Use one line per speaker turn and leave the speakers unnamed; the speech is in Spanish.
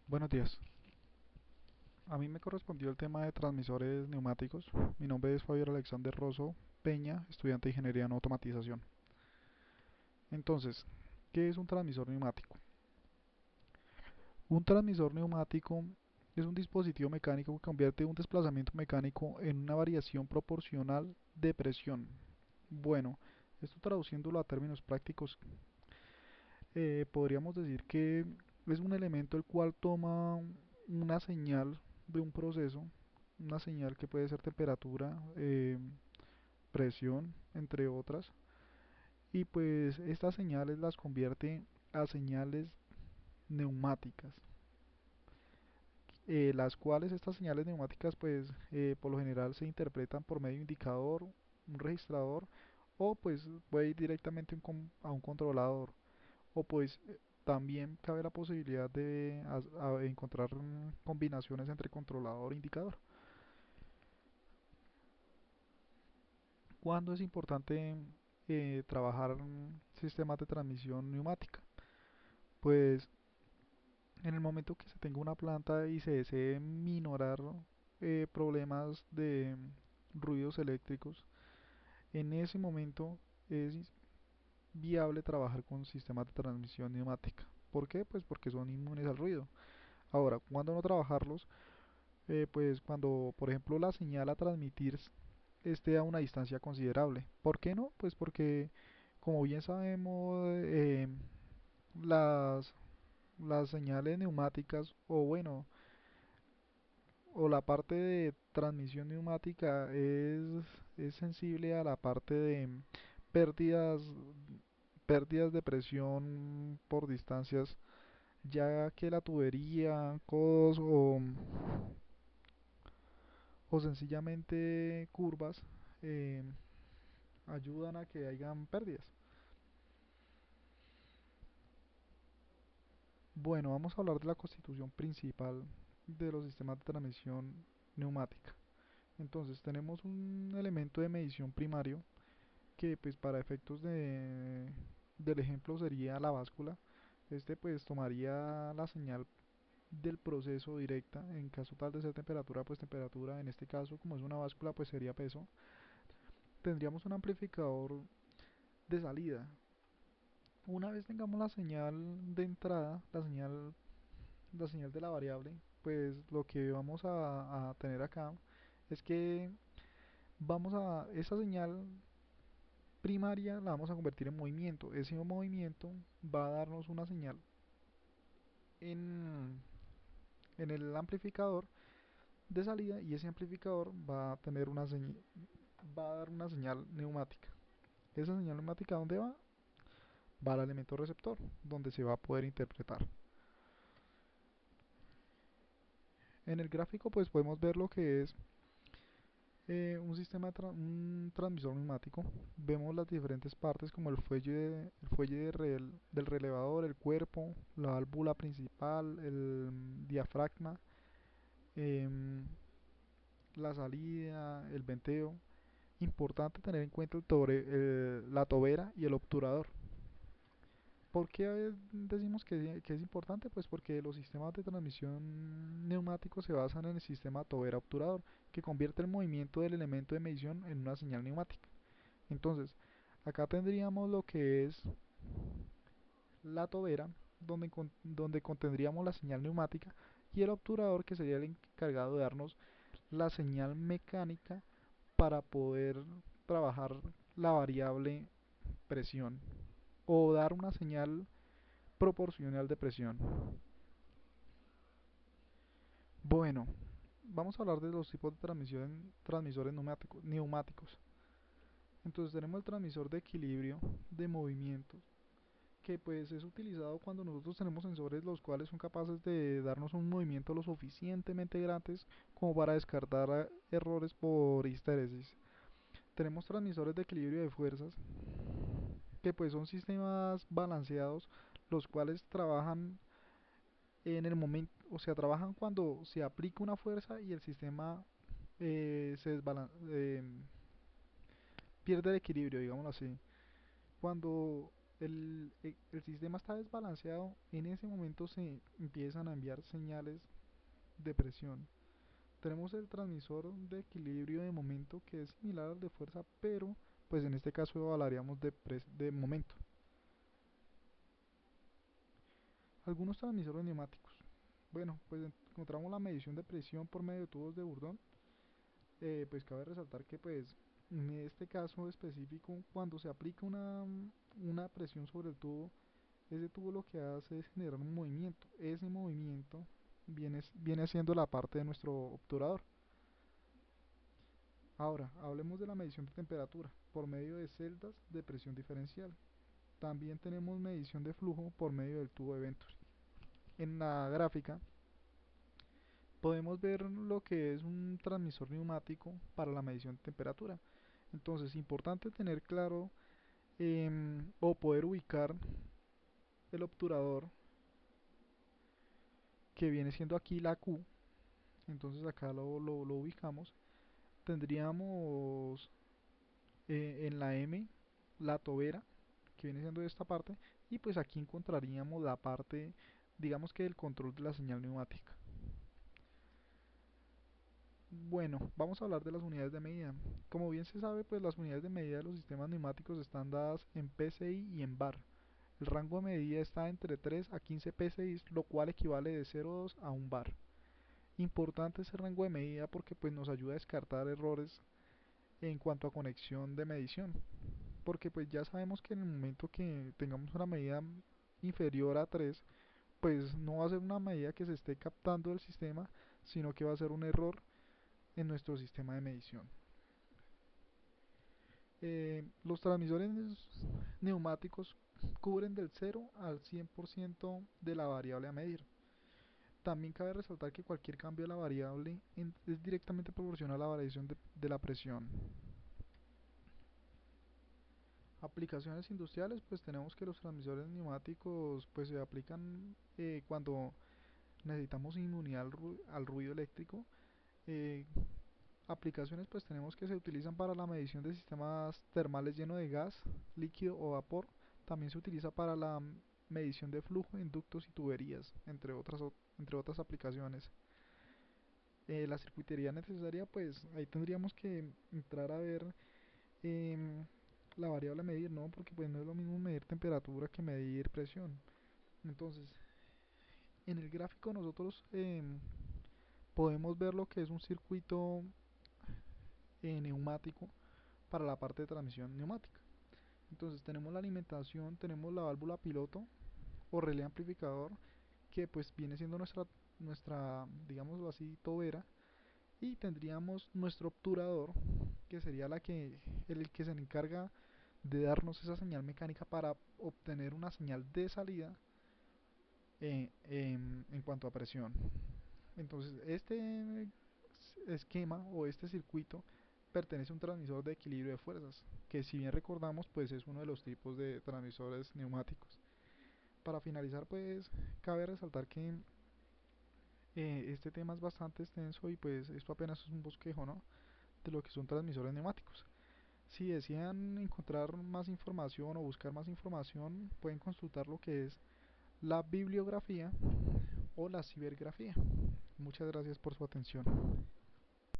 Buenos días. A mí me correspondió el tema de transmisores neumáticos. Mi nombre es Javier Alexander Rosso Peña, estudiante de Ingeniería en Automatización. Entonces, ¿qué es un transmisor neumático? Un transmisor neumático es un dispositivo mecánico que convierte un desplazamiento mecánico en una variación proporcional de presión. Bueno, esto traduciéndolo a términos prácticos, podríamos decir que es un elemento el cual toma una señal de un proceso, una señal que puede ser temperatura, presión, entre otras, y pues estas señales las convierte a señales neumáticas, las cuales estas señales neumáticas pues por lo general se interpretan por medio de un indicador, un registrador, o pues puede ir directamente a un controlador. O pues también cabe la posibilidad de encontrar combinaciones entre controlador e indicador. ¿Cuándo es importante trabajar sistemas de transmisión neumática? Pues en el momento que se tenga una planta y se desee minorar problemas de ruidos eléctricos, en ese momento es viable trabajar con sistemas de transmisión neumática. ¿Por qué? Pues porque son inmunes al ruido. Ahora, ¿cuándo no trabajarlos? Pues cuando, por ejemplo, la señal a transmitir esté a una distancia considerable. ¿Por qué no? Pues porque, como bien sabemos, las, las señales neumáticas, o bueno, o la parte de transmisión neumática es sensible a la parte de pérdidas, pérdidas de presión por distancias, ya que la tubería, codos o sencillamente curvas eh, ayudan a que hayan pérdidas. Bueno, vamos a hablar de la constitución principal de los sistemas de transmisión neumática. Entonces tenemos un elemento de medición primario que pues para efectos del ejemplo sería la báscula. Este pues tomaría la señal del proceso directa, en caso tal de ser temperatura, pues temperatura, en este caso como es una báscula pues sería peso. Tendríamos un amplificador de salida. Una vez tengamos la señal de entrada, la señal de la variable, pues lo que vamos a tener acá es que esa señal primaria la vamos a convertir en movimiento. Ese movimiento va a darnos una señal en, en el amplificador de salida y ese amplificador va a tener va a dar una señal neumática. Esa señal neumática, ¿dónde va? Va al elemento receptor, donde se va a poder interpretar. En el gráfico pues podemos ver lo que es un un transmisor neumático. Vemos las diferentes partes como el fuelle del relevador, el cuerpo, la válvula principal, el diafragma, em, la salida, el venteo. Importante tener en cuenta la tobera y el obturador. ¿Por qué decimos que es importante? Pues porque los sistemas de transmisión neumáticos se basan en el sistema tobera-obturador, que convierte el movimiento del elemento de medición en una señal neumática. Entonces, acá tendríamos lo que es la tobera, donde contendríamos la señal neumática, y el obturador, que sería el encargado de darnos la señal mecánica para poder trabajar la variable presión o dar una señal proporcional de presión. Bueno, vamos a hablar de los tipos de transmisores neumáticos. Entonces tenemos el transmisor de equilibrio de movimientos, que pues es utilizado cuando nosotros tenemos sensores los cuales son capaces de darnos un movimiento lo suficientemente grandes como para descartar errores por histeresis. Tenemos transmisores de equilibrio de fuerzas, que pues son sistemas balanceados los cuales trabajan en el momento, o sea, trabajan cuando se aplica una fuerza y el sistema pierde el equilibrio, digámoslo así. Cuando el sistema está desbalanceado, en ese momento se empiezan a enviar señales de presión. Tenemos el transmisor de equilibrio de momento que es similar al de fuerza, pero pues en este caso hablaríamos de momento. Algunos transmisores neumáticos. Bueno, pues encontramos la medición de presión por medio de tubos de Bourdon. Pues cabe resaltar que pues en este caso específico, cuando se aplica una presión sobre el tubo, ese tubo lo que hace es generar un movimiento. Ese movimiento viene siendo la parte de nuestro obturador. Ahora, hablemos de la medición de temperatura por medio de celdas de presión diferencial. También tenemos medición de flujo por medio del tubo de Venturi. En la gráfica podemos ver lo que es un transmisor neumático para la medición de temperatura. Entonces, importante tener claro o poder ubicar el obturador que viene siendo aquí la Q. Entonces acá lo ubicamos. Tendríamos en la M la tobera, que viene siendo esta parte, y pues aquí encontraríamos la parte, digamos que del control de la señal neumática. Bueno, vamos a hablar de las unidades de medida. Como bien se sabe, pues las unidades de medida de los sistemas neumáticos están dadas en PSI y en bar. El rango de medida está entre 3 a 15 PSI, lo cual equivale de 0,2 a 1 bar. Importante ese rango de medida porque pues nos ayuda a descartar errores en cuanto a conexión de medición, porque pues ya sabemos que en el momento que tengamos una medida inferior a 3, pues no va a ser una medida que se esté captando del sistema, sino que va a ser un error en nuestro sistema de medición. Los transmisores neumáticos cubren del 0 al 100% de la variable a medir. También cabe resaltar que cualquier cambio de la variable es directamente proporcional a la variación de la presión. Aplicaciones industriales, pues tenemos que los transmisores neumáticos pues se aplican cuando necesitamos inmunidad al ruido eléctrico. Eh, Aplicaciones pues tenemos que se utilizan para la medición de sistemas termales llenos de gas, líquido o vapor. También se utiliza para la medición de flujo en ductos y tuberías, entre otras aplicaciones. La circuitería necesaria, pues ahí tendríamos que entrar a ver em, la variable a medir, ¿no? Porque pues no es lo mismo medir temperatura que medir presión. Entonces, en el gráfico nosotros podemos ver lo que es un circuito neumático para la parte de transmisión neumática. Entonces tenemos la alimentación, tenemos la válvula piloto o relé amplificador, que pues viene siendo nuestra digámoslo así, tobera, y tendríamos nuestro obturador, que sería el que se encarga de darnos esa señal mecánica para obtener una señal de salida en cuanto a presión. Entonces este esquema o este circuito pertenece a un transmisor de equilibrio de fuerzas, que si bien recordamos pues es uno de los tipos de transmisores neumáticos. Para finalizar pues cabe resaltar que este tema es bastante extenso y pues esto apenas es un bosquejo, ¿no?, de lo que son transmisores neumáticos. Si desean encontrar más información o buscar más información, pueden consultar lo que es la bibliografía o la cibergrafía. Muchas gracias por su atención.